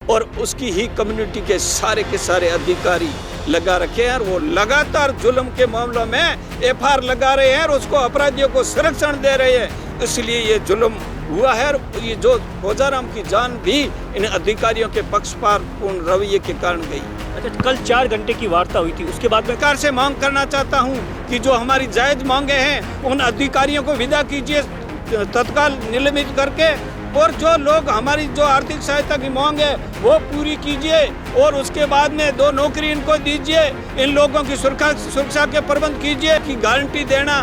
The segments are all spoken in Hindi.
और उसकी ही कम्युनिटी के सारे अधिकारी लगा रखे हैं और वो लगातार जुल्म के मामलों में एफआईआर लगा रहे हैं और उसको अपराधियों को संरक्षण दे रहे हैं। इसलिए ये जुल्म हुआ है और ये जो खोजाराम की जान भी इन अधिकारियों के पक्षपातपूर्ण रवैये के कारण गई। अच्छा, कल 4 घंटे की वार्ता हुई थी, उसके बाद में सरकार से मांग करना चाहता हूँ कि जो हमारी जायज मांगे हैं उन अधिकारियों को विदा कीजिए तत्काल निलंबित करके, और जो लोग हमारी जो आर्थिक सहायता की मांग है वो पूरी कीजिए और उसके बाद में 2 नौकरी इनको दीजिए। इन लोगों की सुरक्षा के प्रबंध कीजिए की गारंटी देना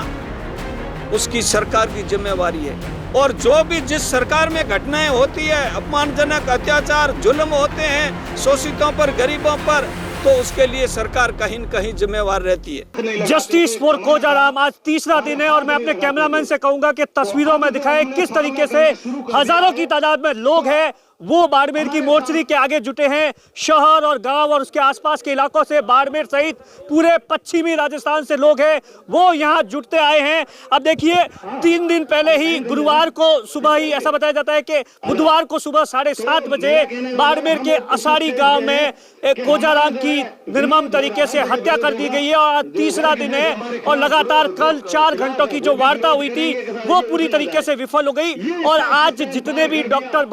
उसकी सरकार की जिम्मेवारी है। और जो भी जिस सरकार में घटनाएं होती है, अपमानजनक अत्याचार जुल्म होते हैं शोषितों पर, गरीबों पर, तो उसके लिए सरकार कहीं न कहीं जिम्मेवार रहती है। जस्टिस फॉर खोजाराम आज तीसरा दिन है और मैं अपने कैमरामैन से कहूंगा कि तस्वीरों में दिखाए किस तरीके से हजारों की तादाद में लोग हैं वो बाड़मेर की मोर्चरी के आगे जुटे हैं। शहर और गांव और उसके आसपास के इलाकों से, बाड़मेर सहित पूरे पश्चिमी राजस्थान से लोग हैं वो यहां जुटते आए हैं। अब देखिए 3 दिन पहले ही गुरुवार को सुबह ही ऐसा बताया जाता है कि बुधवार को सुबह 7:30 बजे बाड़मेर के असाड़ी गांव में एक खोजाराम की निर्मम तरीके से हत्या कर दी गई है और आज तीसरा दिन है और लगातार कल 4 घंटों की जो वार्ता हुई थी वो पूरी तरीके से विफल हो गई और आज जितने भी डॉक्टर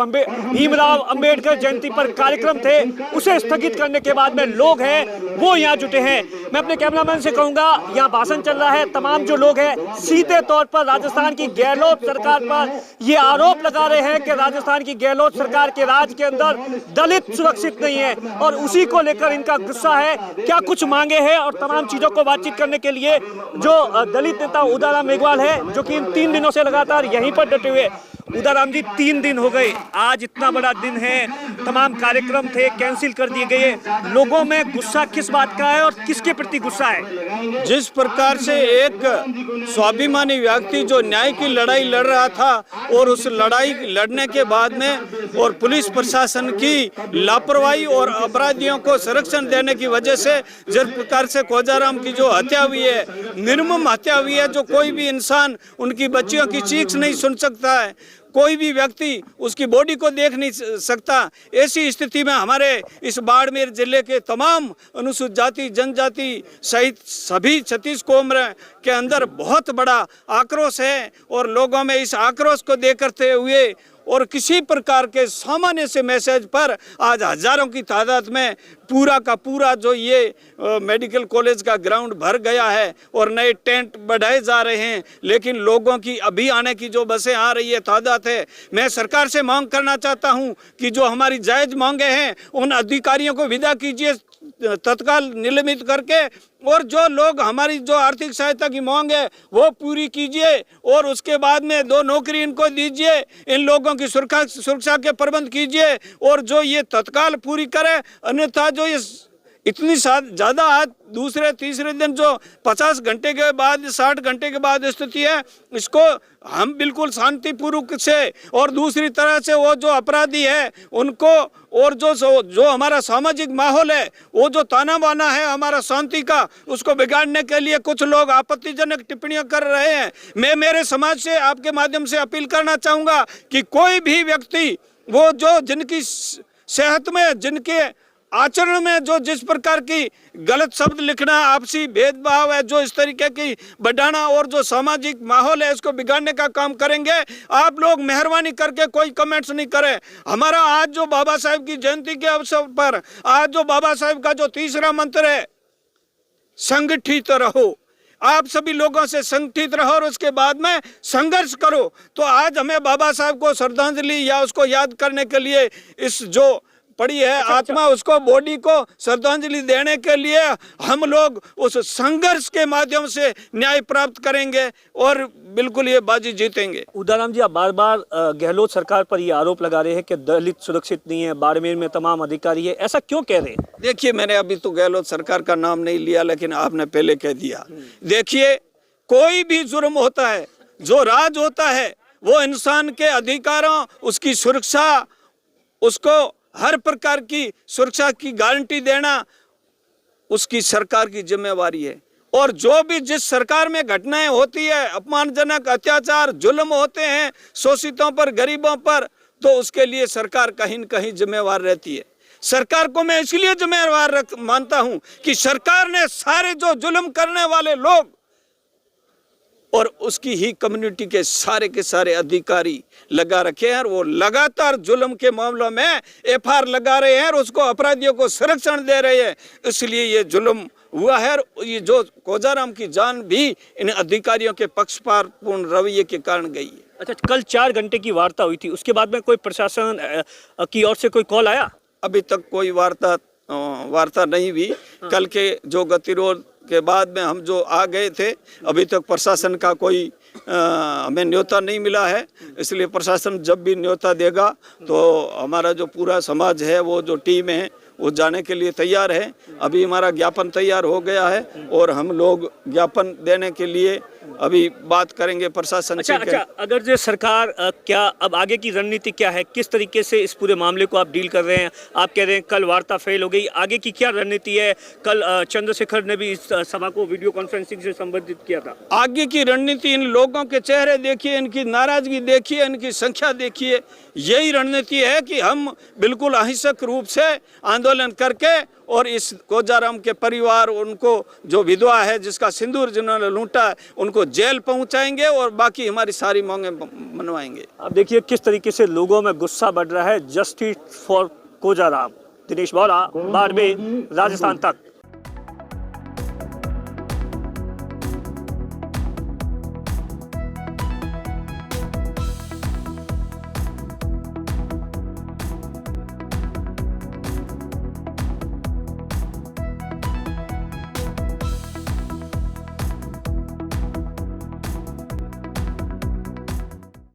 भीमराव अंबेडकर जयंती पर कार्यक्रम थे उसे स्थगित करने के बाद में लोग हैं वो यहाँ जुटे हैं। मैं अपने कैमरामैन से कहूंगा यहाँ भाषण चल रहा है, तमाम जो लोग हैं सीधे तौर पर राजस्थान की गहलोत सरकार पर ये आरोप लगा रहे हैं कि राजस्थान की गहलोत सरकार के राज के अंदर दलित सुरक्षित नहीं है और उसी को लेकर इनका गुस्सा है। क्या कुछ मांगे हैं और तमाम चीजों को बातचीत करने के लिए जो दलित नेता उदाराम मेघवाल है जो कि इन 3 दिनों से लगातार यहीं पर डटे हुए। उदाराम जी, 3 दिन हो गए, आज इतना बड़ा दिन है, तमाम कार्यक्रम थे कैंसिल कर दिए गए, लोगों में गुस्सा किस बात का है और किसके प्रति गुस्सा है? जिस प्रकार से एक स्वाभिमानी व्यक्ति जो न्याय की लड़ाई लड़ रहा था और उस लड़ाई लड़ने के बाद में और पुलिस प्रशासन की लापरवाही और अपराधियों को संरक्षण देने की वजह से जिस प्रकार से खोजाराम की जो हत्या हुई है, निर्मम हत्या हुई है, जो कोई भी इंसान उनकी बच्चियों की चीख नहीं सुन सकता है, कोई भी व्यक्ति उसकी बॉडी को देख नहीं सकता। ऐसी स्थिति में हमारे इस बाड़मेर जिले के तमाम अनुसूचित जाति जनजाति सहित सभी 36 कौम के अंदर बहुत बड़ा आक्रोश है और लोगों में इस आक्रोश को देखते हुए और किसी प्रकार के सामान्य से मैसेज पर आज हजारों की तादाद में पूरा का पूरा जो ये मेडिकल कॉलेज का ग्राउंड भर गया है और नए टेंट बढ़ाए जा रहे हैं, लेकिन लोगों की अभी आने की जो बसें आ रही है तादाद है। मैं सरकार से मांग करना चाहता हूं कि जो हमारी जायज मांगे हैं उन अधिकारियों को विदा कीजिए तत्काल निलंबित करके, और जो लोग हमारी जो आर्थिक सहायता की मांग है वो पूरी कीजिए और उसके बाद में 2 नौकरी इनको दीजिए। इन लोगों की सुरक्षा के प्रबंध कीजिए और जो ये तत्काल पूरी करे, अन्यथा जो ये इतनी ज़्यादा आज दूसरे तीसरे दिन जो 50 घंटे के बाद 60 घंटे के बाद स्थिति है, इसको हम बिल्कुल शांतिपूर्वक से और दूसरी तरह से वो जो अपराधी है उनको और जो हमारा सामाजिक माहौल है वो जो ताना बाना है हमारा शांति का, उसको बिगाड़ने के लिए कुछ लोग आपत्तिजनक टिप्पणियां कर रहे हैं। मैं मेरे समाज से आपके माध्यम से अपील करना चाहूँगा कि कोई भी व्यक्ति वो जो जिनकी सेहत में, जिनके आचरण में जो जिस प्रकार की गलत शब्द लिखना, आपसी भेदभाव है जो इस तरीके की बढ़ाना और जो सामाजिक माहौल है इसको बिगाड़ने का काम करेंगे, आप लोग मेहरबानी करके कोई कमेंट्स नहीं करें। हमारा आज जो बाबा साहब की जयंती के अवसर पर आज जो बाबा साहब का जो तीसरा मंत्र है, संगठित रहो, आप सभी लोगों से संगठित रहो और उसके बाद में संघर्ष करो। तो आज हमें बाबा साहब को श्रद्धांजलि या उसको याद करने के लिए इस जो पड़ी है आत्मा, उसको बॉडी को श्रद्धांजलि देने के लिए हम लोग उस संघर्ष के माध्यम से न्याय प्राप्त करेंगे और बिल्कुल ये बाजी जीतेंगे। उदाराम जी, आप बार बार गहलोत सरकार पर ये आरोप लगा रहे हैं कि दलित सुरक्षित नहीं है, बाड़मेर में तमाम अधिकारी है, ऐसा क्यों कह रहे हैं? देखिए, मैंने अभी तो गहलोत सरकार का नाम नहीं लिया, लेकिन आपने पहले कह दिया। देखिए, कोई भी जुर्म होता है, जो राज होता है, वो इंसान के अधिकारों, उसकी सुरक्षा, उसको हर प्रकार की सुरक्षा की गारंटी देना उसकी सरकार की जिम्मेवारी है। और जो भी जिस सरकार में घटनाएं होती है, अपमानजनक अत्याचार जुल्म होते हैं शोषितों पर, गरीबों पर, तो उसके लिए सरकार कहीं न कहीं जिम्मेवार रहती है। सरकार को मैं इसलिए जिम्मेवार मानता हूं कि सरकार ने सारे जो जुल्म करने वाले लोग और उसकी ही कम्युनिटी के सारे अधिकारी लगा रखे हैं और वो लगातार जुल्म के मामलों में एफआईआर लगा रहे हैं और उसको अपराधियों को संरक्षण दे रहे हैं। इसलिए ये जुल्म हुआ है और ये जो कोजाराम की जान भी इन अधिकारियों के पक्षपातपूर्ण रवैये के कारण गई है। अच्छा, कल 4 घंटे की वार्ता हुई थी, उसके बाद में कोई प्रशासन की ओर से कोई कॉल आया? अभी तक कोई वार्ता नहीं हुई। कल के जो गतिरोध के बाद में हम जो आ गए थे, अभी तक प्रशासन का कोई हमें न्योता नहीं मिला है। इसलिए प्रशासन जब भी न्योता देगा तो हमारा जो पूरा समाज है, वो जो टीम है, वो जाने के लिए तैयार है। अभी हमारा ज्ञापन तैयार हो गया है और हम लोग ज्ञापन देने के लिए अभी बात करेंगे प्रशासन से। अच्छा, अगर जो सरकार क्या अब आगे की रणनीति क्या है, किस तरीके से इस पूरे मामले को आप डील कर रहे हैं? आप कह रहे हैं कल वार्ता फेल हो गई, आगे की क्या रणनीति है? कल चंद्रशेखर ने भी इस सभा को वीडियो कॉन्फ्रेंसिंग से संबोधित किया था। आगे की रणनीति, इन लोगों के चेहरे देखिए, इनकी नाराजगी देखिए, इनकी संख्या देखिए। यही रणनीति है कि हम बिल्कुल अहिंसक रूप से आंदोलन करके और इस कोजाराम के परिवार, उनको जो विधवा है जिसका सिंदूर जिन्होंने लूटा, उनको जेल पहुंचाएंगे और बाकी हमारी सारी मांगे मनवाएंगे। अब देखिए किस तरीके से लोगों में गुस्सा बढ़ रहा है। Justice for Kojaram. दिनेश बोरा, बाड़मेर, राजस्थान तक।